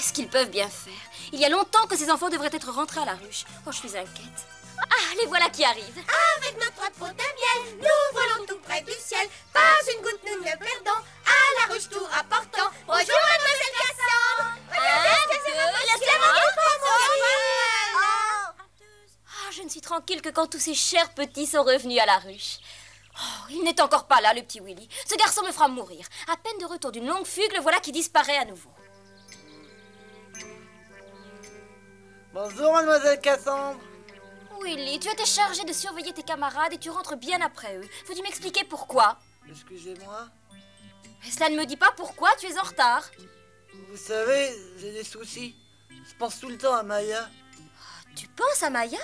Qu'est-ce qu'ils peuvent bien faire? Il y a longtemps que ces enfants devraient être rentrés à la ruche. Oh, je suis inquiète. Ah, les voilà qui arrivent. Avec notre pot de miel, nous volons tout près du ciel. Pas une goutte nous ne perdons, à la ruche tout rapportant. Bonjour, mademoiselle Cassandre. Ah, je ne suis tranquille que quand tous ces chers petits sont revenus à la ruche. Oh, il n'est encore pas là, le petit Willy. Ce garçon me fera mourir. À peine de retour d'une longue fugue, le voilà qui disparaît à nouveau. Bonjour, mademoiselle Cassandre. Willy, tu étais chargé de surveiller tes camarades et tu rentres bien après eux. Faut-tu m'expliquer pourquoi? Excusez-moi. Mais cela ne me dit pas pourquoi tu es en retard. Vous savez, j'ai des soucis. Je pense tout le temps à Maya. Tu penses à Maya?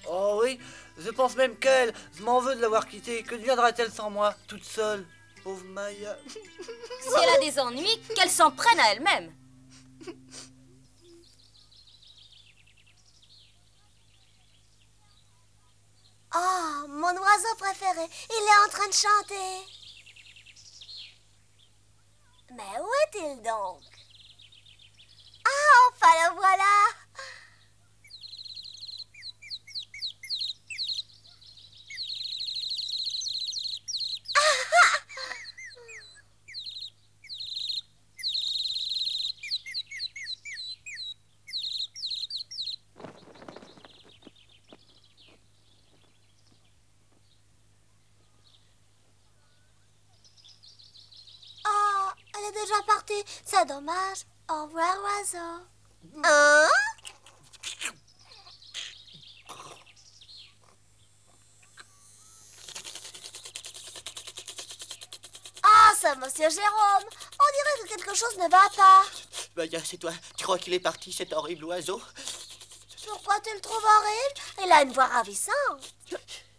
Oh oui, je pense même qu'elle. Je m'en veux de l'avoir quittée. Que deviendra-t-elle sans moi, toute seule? Pauvre Maya. Si elle a des ennuis, qu'elle s'en prenne à elle-même. Oh, mon oiseau préféré, il est en train de chanter. Mais où est-il donc? Ah, enfin le voilà. Oh, elle est déjà partie. C'est dommage. Au revoir, oiseau. Hein? Ah, c'est monsieur Jérôme. On dirait que quelque chose ne va pas. Maya, c'est toi. Tu crois qu'il est parti, cet horrible oiseau? Pourquoi tu le trouves horrible? Il a une voix ravissante.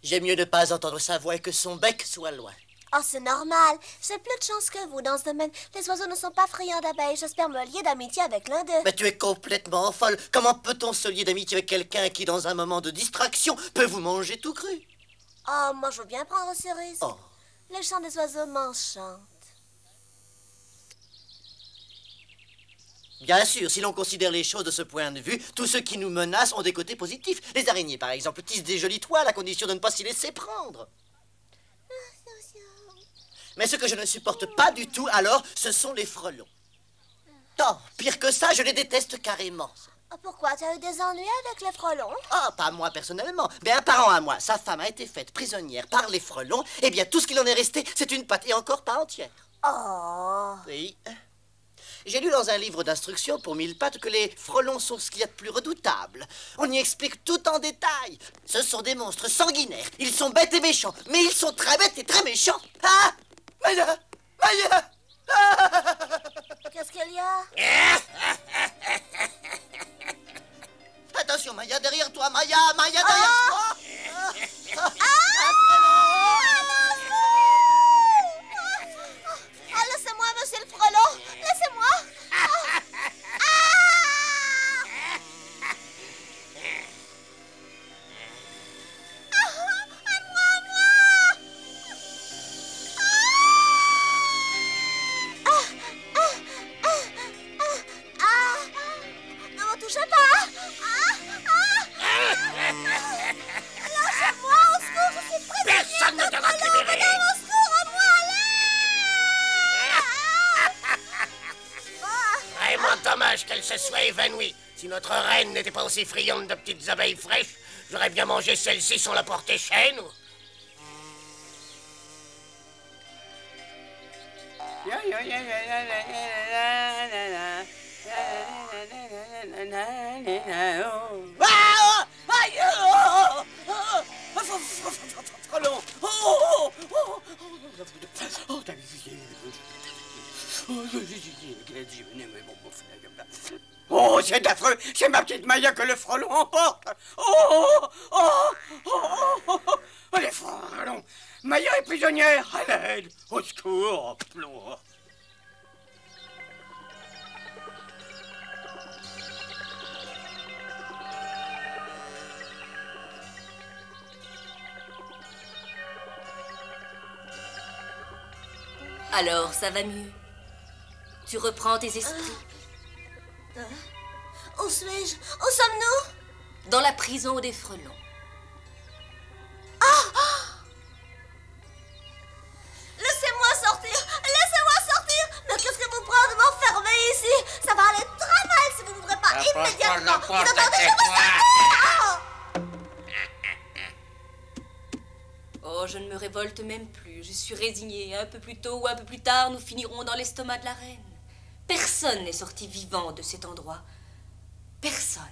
J'aime mieux ne pas entendre sa voix et que son bec soit loin. Oh, c'est normal. J'ai plus de chance que vous dans ce domaine. Les oiseaux ne sont pas friands d'abeilles. J'espère me lier d'amitié avec l'un d'eux. Mais tu es complètement folle. Comment peut-on se lier d'amitié avec quelqu'un qui, dans un moment de distraction, peut vous manger tout cru? Oh, moi, je veux bien prendre ce risque. Oh. Les chants des oiseaux m'enchantent. Bien sûr, si l'on considère les choses de ce point de vue, tous ceux qui nous menacent ont des côtés positifs. Les araignées, par exemple, tissent des jolies toiles à condition de ne pas s'y laisser prendre. Mais ce que je ne supporte pas du tout, alors, ce sont les frelons. Oh, pire que ça, je les déteste carrément. Oh, pourquoi? Tu as eu des ennuis avec les frelons? Ah, pas moi personnellement, mais un parent à moi. Sa femme a été faite prisonnière par les frelons. Eh bien, tout ce qu'il en est resté, c'est une patte, et encore pas entière. Oh. Oui. J'ai lu dans un livre d'instructions pour 1000 pattes que les frelons sont ce qu'il y a de plus redoutable. On y explique tout en détail. Ce sont des monstres sanguinaires. Ils sont bêtes et méchants, mais ils sont très bêtes et très méchants. Ah! Maya! Maya! Ah! Qu'est-ce qu'il y a? Attention, Maya, derrière toi, Maya! Maya, derrière toi! Oh, laissez-moi, monsieur le frelon! Laissez-moi! Ne me touchez pas! Lâchez-moi, au secours, je suis prisonnière! Personne ne te va te libérer! Au secours, à moi, allez! Vraiment dommage qu'elle se soit évanouie. Si notre reine n'était pas aussi friande de petites abeilles fraîches, j'aurais bien mangé celle-ci sans la porter chez nous. Ah! Aïe! Oh! Oh! Frelon! Oh! Oh! Oh, c'est affreux! C'est ma petite Maya que le frelon emporte! Oh! Oh! Oh! Oh! Oh! Les frelons! Maya est prisonnière! À l'aide! Au secours! Oh. Alors, ça va mieux. Tu reprends tes esprits. Où suis-je? Où sommes-nous? Dans la prison des frelons. Laissez-moi sortir! Laissez-moi sortir! Mais qu'est-ce que vous prend de m'enfermer ici? Ça va aller très mal si vous n'ouvrez pas immédiatement! Vous entendez? Je veux sortir! Oh, je ne me révolte même plus. Je suis résignée. Un peu plus tôt ou un peu plus tard, nous finirons dans l'estomac de la reine. Personne n'est sorti vivant de cet endroit. Personne.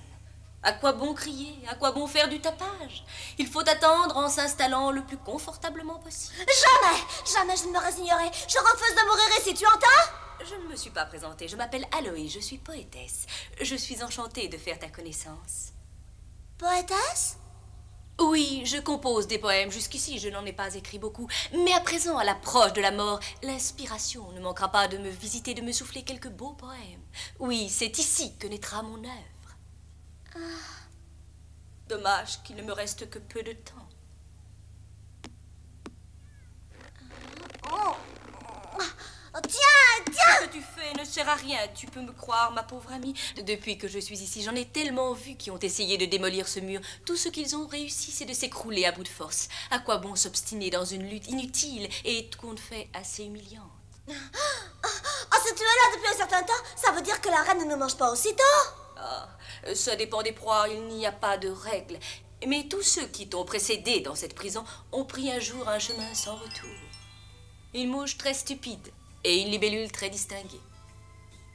À quoi bon crier? À quoi bon faire du tapage? Il faut attendre en s'installant le plus confortablement possible. Jamais! Jamais je ne me résignerai! Je refuse de mourir ici, tu entends? Je ne me suis pas présentée. Je m'appelle Aloïs. Je suis poétesse. Je suis enchantée de faire ta connaissance. Poétesse? Oui, je compose des poèmes. Jusqu'ici, je n'en ai pas écrit beaucoup. Mais à présent, à l'approche de la mort, l'inspiration ne manquera pas de me visiter, de me souffler quelques beaux poèmes. Oui, c'est ici que naîtra mon œuvre. Dommage qu'il ne me reste que peu de temps. Tiens, tiens! Ce que tu fais ne sert à rien, tu peux me croire, ma pauvre amie. Depuis que je suis ici, j'en ai tellement vu qui ont essayé de démolir ce mur. Tout ce qu'ils ont réussi, c'est de s'écrouler à bout de force. À quoi bon s'obstiner dans une lutte inutile et tout compte fait assez humiliante? Oh, si tu es là depuis un certain temps, ça veut dire que la reine ne nous mange pas aussitôt? Ah, ça dépend des proies, il n'y a pas de règle. Mais tous ceux qui t'ont précédé dans cette prison ont pris un jour un chemin sans retour. Une mouche très stupide et une libellule très distinguée.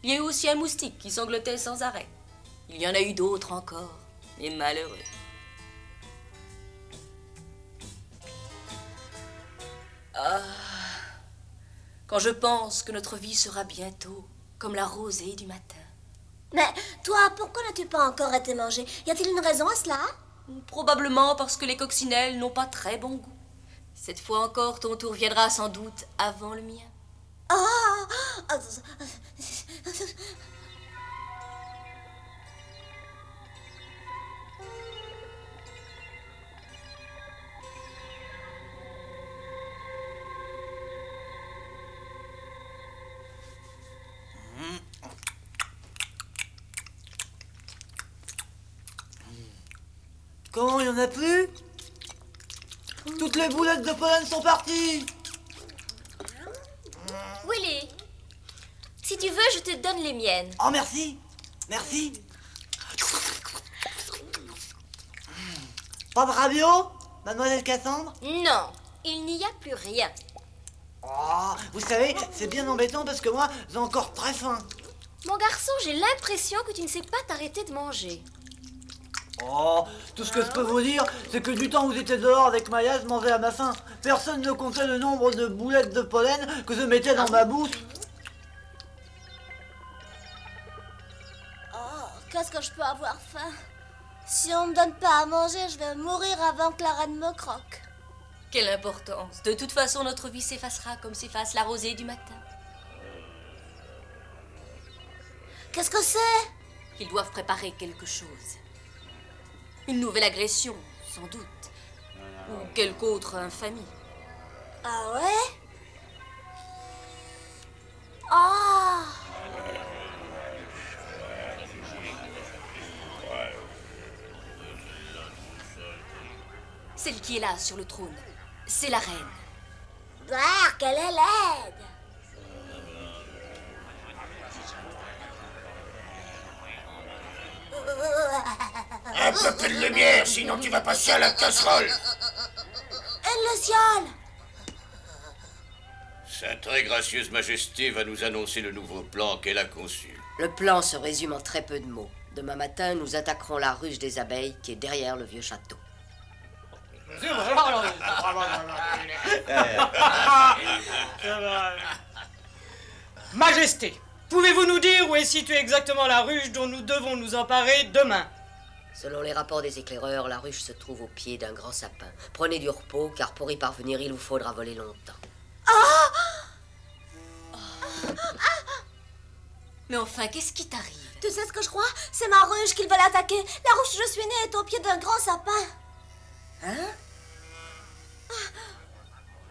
Il y a eu aussi un moustique qui sanglotait sans arrêt. Il y en a eu d'autres encore, et malheureux. Ah, quand je pense que notre vie sera bientôt comme la rosée du matin. Mais toi, pourquoi n'as-tu pas encore été mangé? Y a-t-il une raison à cela? Probablement parce que les coccinelles n'ont pas très bon goût. Cette fois encore, ton tour viendra sans doute avant le mien. Oh! Comment, il n'y en a plus? Toutes les boulettes de pollen sont parties. Willy, si tu veux, je te donne les miennes. Oh, merci. Merci. Pas de radio, mademoiselle Cassandre? Non, il n'y a plus rien. Oh, vous savez, c'est bien embêtant parce que moi, j'ai encore très faim. Mon garçon, j'ai l'impression que tu ne sais pas t'arrêter de manger. Oh, tout ce que je peux vous dire, c'est que du temps où j'étais dehors avec Maya, je mangeais à ma faim. Personne ne comptait le nombre de boulettes de pollen que je mettais dans ma bouche. Oh, qu'est-ce que je peux avoir faim? Si on me donne pas à manger, je vais mourir avant que la reine me croque. Quelle importance. De toute façon, notre vie s'effacera comme s'efface la rosée du matin. Qu'est-ce que c'est? Ils doivent préparer quelque chose. Une nouvelle agression, sans doute. Ou quelque autre infamie. Ah ouais? Ah! Celle qui est là, sur le trône, c'est la reine. Bah, qu'elle est laide! Un peu plus de lumière, sinon tu vas passer à la casserole. Elle le ciel! Sa très gracieuse majesté va nous annoncer le nouveau plan qu'elle a conçu. Le plan se résume en très peu de mots. Demain matin, nous attaquerons la ruche des abeilles qui est derrière le vieux château. Majesté, pouvez-vous nous dire où est située exactement la ruche dont nous devons nous emparer demain? Selon les rapports des éclaireurs, la ruche se trouve au pied d'un grand sapin. Prenez du repos, car pour y parvenir, il vous faudra voler longtemps. Mais enfin, qu'est-ce qui t'arrive? Tu sais ce que je crois? C'est ma ruche qu'ils veulent attaquer. La ruche où je suis née est au pied d'un grand sapin. Hein?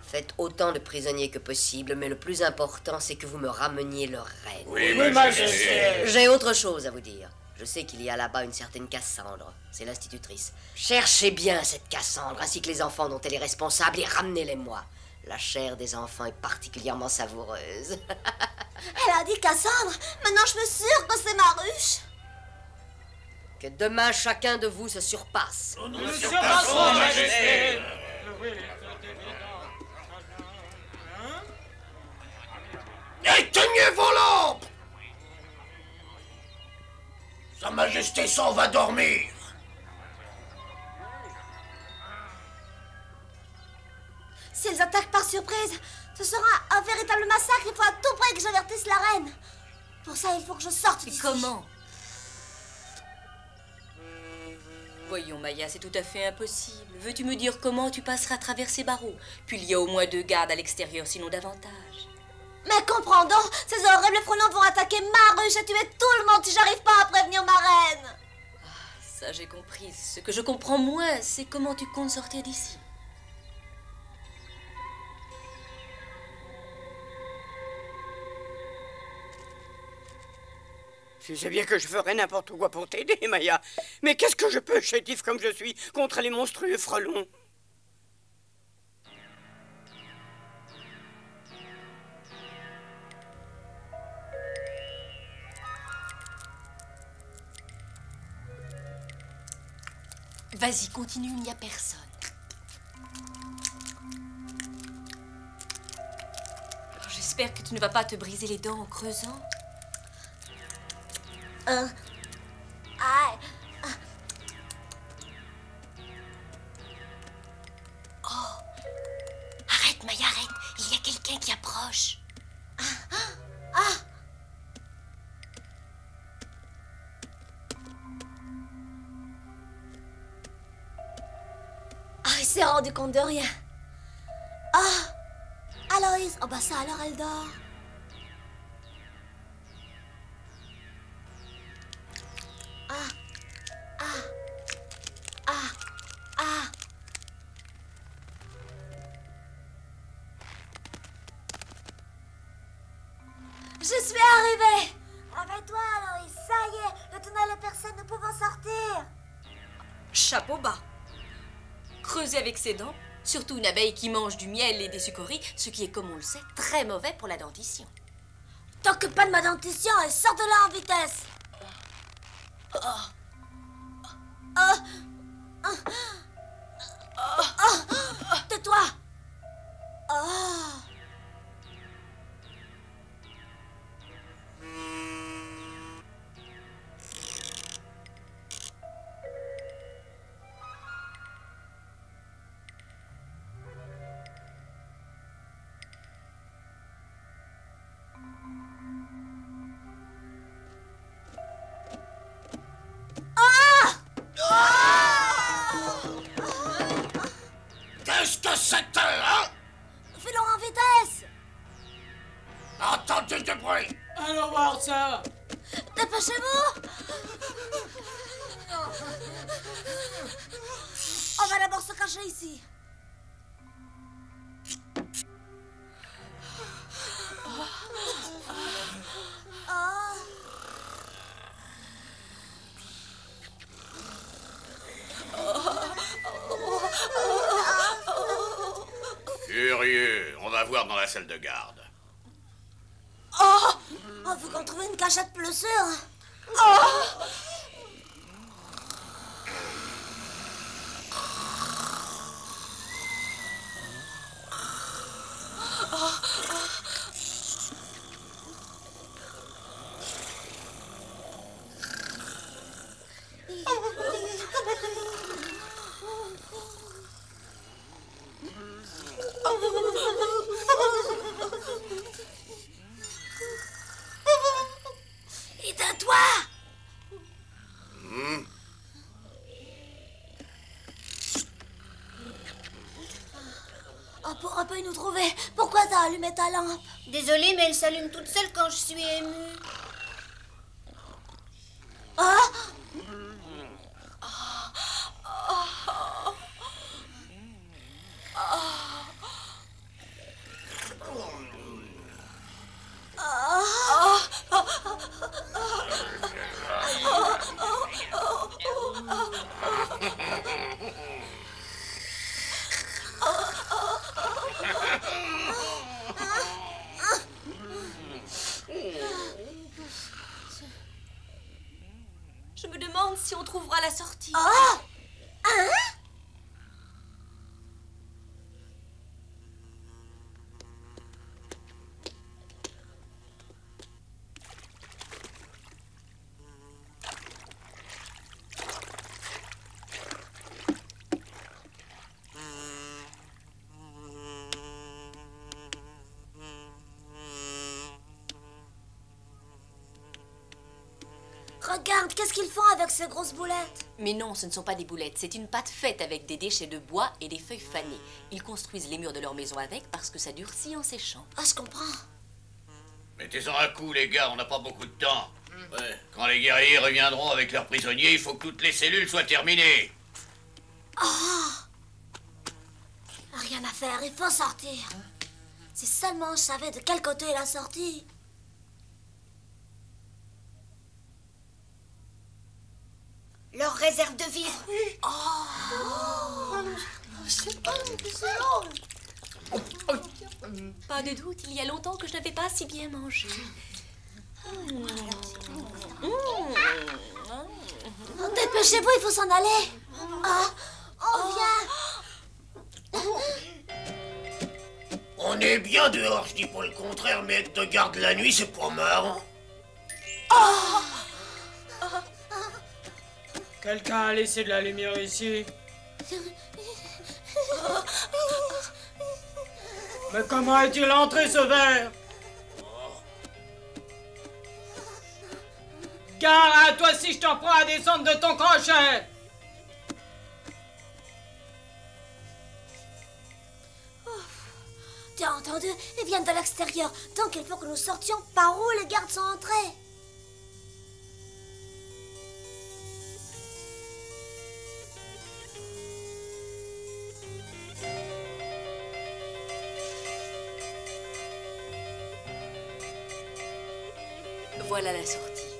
Faites autant de prisonniers que possible, mais le plus important, c'est que vous me rameniez leur reine. Oui, Majesté. J'ai autre chose à vous dire. Je sais qu'il y a là-bas une certaine Cassandre. C'est l'institutrice. Cherchez bien cette Cassandre, ainsi que les enfants dont elle est responsable, et ramenez-les-moi. La chair des enfants est particulièrement savoureuse. Elle a dit Cassandre. Maintenant, je suis sûre que c'est ma ruche. Que demain, chacun de vous se surpasse. Nous surpasserons, Majesté. Éteignez vos lampes! Sa Majesté s'en va dormir. S'ils attaquent par surprise, ce sera un véritable massacre. Il faut à tout prix que j'avertisse la reine. Pour ça, il faut que je sorte d'ici. Comment? Voyons, Maya, c'est tout à fait impossible. Veux-tu me dire comment tu passeras à travers ces barreaux? Puis il y a au moins 2 gardes à l'extérieur, sinon davantage. Mais comprends donc, ces horribles frelons vont attaquer ma ruche et tuer tout le monde si j'arrive pas à prévenir ma reine. Ça, j'ai compris. Ce que je comprends moins, c'est comment tu comptes sortir d'ici. Tu sais bien que je ferais n'importe quoi pour t'aider, Maya. Mais qu'est-ce que je peux, chétif comme je suis, contre les monstrueux frelons? Vas-y, continue, il n'y a personne. Alors, j'espère que tu ne vas pas te briser les dents en creusant. Oh! Arrête, Maya, arrête. Il y a quelqu'un qui approche. Il s'est rendu compte de rien. Aloïs. Oh bah ça alors elle dort. Je suis arrivée. Réveille-toi, Aloïs. Ça y est, le tunnel est percé, nous pouvons sortir. Chapeau bas. Creuser avec ses dents, surtout une abeille qui mange du miel et des sucreries, ce qui est, comme on le sait, très mauvais pour la dentition. T'occupe pas de ma dentition et sors de là en vitesse. Tais-toi. Qu'est-ce que c'était, hein? Filons en vitesse. Entendez du bruit. Allons voir ça. Dépêchez-vous. On va d'abord se cacher ici. Curieux, on va voir dans la salle de garde. Faut qu'on trouve une cachette plus sûre. Éteins-toi. On pourra pas nous trouver. Pourquoi t'as allumé ta lampe? Désolée, mais elle s'allume toute seule quand je suis émue. Je me demande si on trouvera la sortie. Oh! Hein? Regarde, qu'est-ce qu'ils font avec ces grosses boulettes? Mais non, ce ne sont pas des boulettes, c'est une pâte faite avec des déchets de bois et des feuilles fanées. Ils construisent les murs de leur maison avec parce que ça durcit en séchant. Ah, je comprends. Mettez-en un coup, les gars, on n'a pas beaucoup de temps. Ouais. Quand les guerriers reviendront avec leurs prisonniers, il faut que toutes les cellules soient terminées. Oh! Rien à faire, il faut sortir. Si seulement je savais de quel côté est la sortie. Leur réserve de vivres. Pas de doute, il y a longtemps que je n'avais pas si bien mangé. Dépêchez-vous, il faut s'en aller. On vient. On est bien dehors, je dis pas le contraire, mais être de garde la nuit, c'est pas marrant. Quelqu'un a laissé de la lumière ici? Mais comment est-il entré, ce verre? Gare à toi si je t'en prends à descendre de ton crochet! Tu as entendu? Ils viennent de l'extérieur. Donc il faut que nous sortions par où les gardes sont entrés. Voilà la sortie.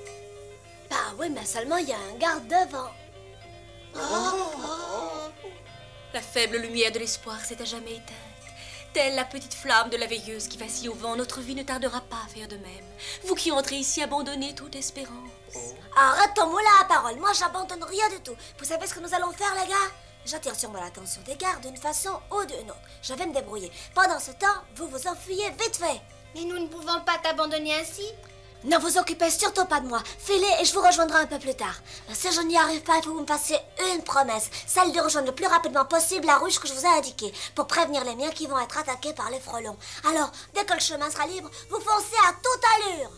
Bah oui, mais seulement il y a un garde devant. La faible lumière de l'espoir s'est à jamais éteinte. Telle la petite flamme de la veilleuse qui vacille au vent, notre vie ne tardera pas à faire de même. Vous qui entrez ici abandonnez toute espérance. Arrête ton moulin à parole. Moi, j'abandonne rien du tout. Vous savez ce que nous allons faire, les gars? J'attire sur moi l'attention des gardes d'une façon ou d'une autre. Je vais me débrouiller. Pendant ce temps, vous vous enfuyez vite fait. Mais nous ne pouvons pas t'abandonner ainsi. Ne vous occupez surtout pas de moi. Filez et je vous rejoindrai un peu plus tard. Si je n'y arrive pas, il faut que vous me fassiez une promesse. Celle de rejoindre le plus rapidement possible la ruche que je vous ai indiquée pour prévenir les miens qui vont être attaqués par les frelons. Alors, dès que le chemin sera libre, vous foncez à toute allure.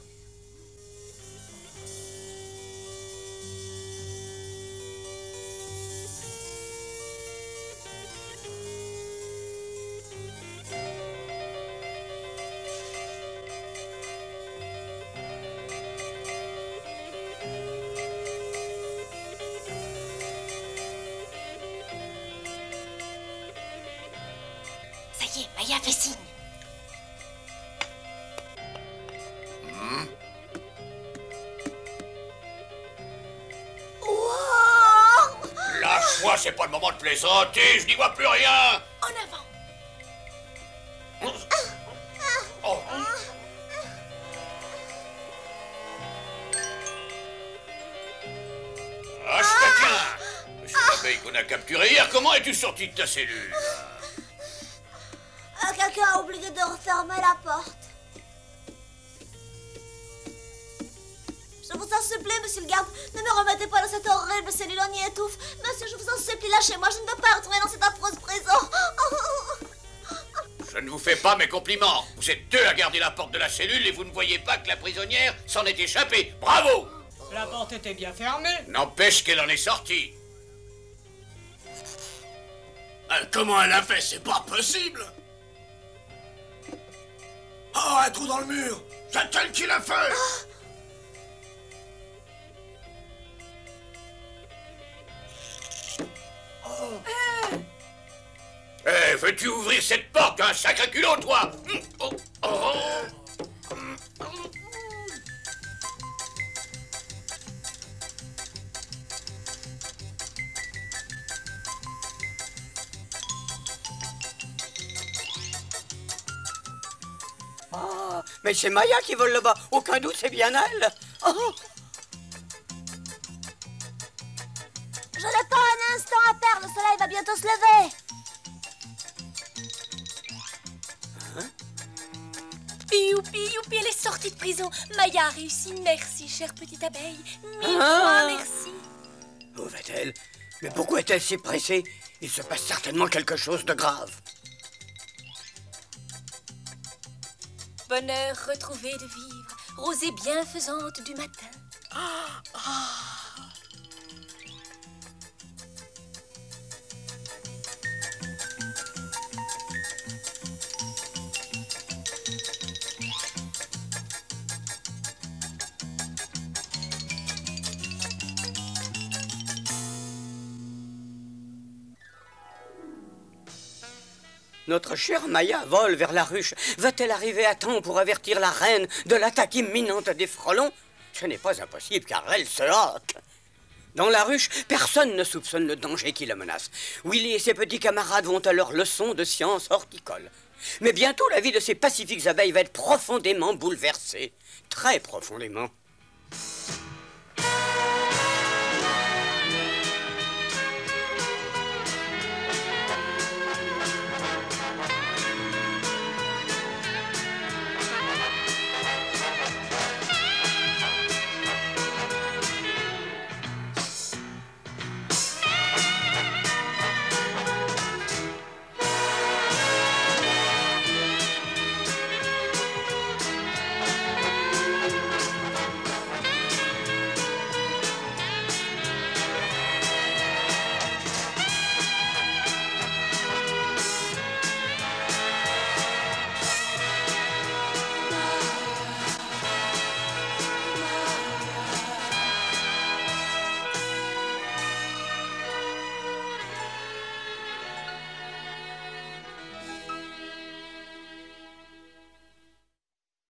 Ça y est, Maya fait signe. Lâche-moi, c'est pas le moment de plaisanter, je n'y vois plus rien. En avant. Oh. Ah, je te tiens. Monsieur l'abeille qu'on a capturé hier, comment es-tu sorti de ta cellule? Quelqu'un a oublié de refermer la porte. Je vous en supplie, monsieur le garde, ne me remettez pas dans cette horrible cellule, on y étouffe. Monsieur, je vous en supplie, lâchez-moi, je ne peux pas retourner dans cette affreuse prison. Je ne vous fais pas mes compliments. Vous êtes deux à garder la porte de la cellule et vous ne voyez pas que la prisonnière s'en est échappée. Bravo! La porte était bien fermée. N'empêche qu'elle en est sortie. Comment elle a fait? C'est pas possible. Oh, un trou dans le mur. C'est elle qui l'a fait. Eh, veux-tu ouvrir cette porte, un sacré culot, toi? Oh, oh. Ah, mais c'est Maya qui vole là-bas. Aucun doute, c'est bien elle. Oh. Je n'ai pas un instant à perdre, le soleil va bientôt se lever. Youpi, youpi, elle est sortie de prison. Maya a réussi. Merci, chère petite abeille. Mille fois merci. Où va-t-elle? Mais pourquoi est-elle si pressée? Il se passe certainement quelque chose de grave. Bonheur retrouvé de vivre, rosée bienfaisante du matin. Notre chère Maya vole vers la ruche. Va-t-elle arriver à temps pour avertir la reine de l'attaque imminente des frelons? Ce n'est pas impossible car elle se hâte. Dans la ruche, personne ne soupçonne le danger qui la menace. Willy et ses petits camarades vont à leur leçon de science horticole. Mais bientôt, la vie de ces pacifiques abeilles va être profondément bouleversée. Très profondément.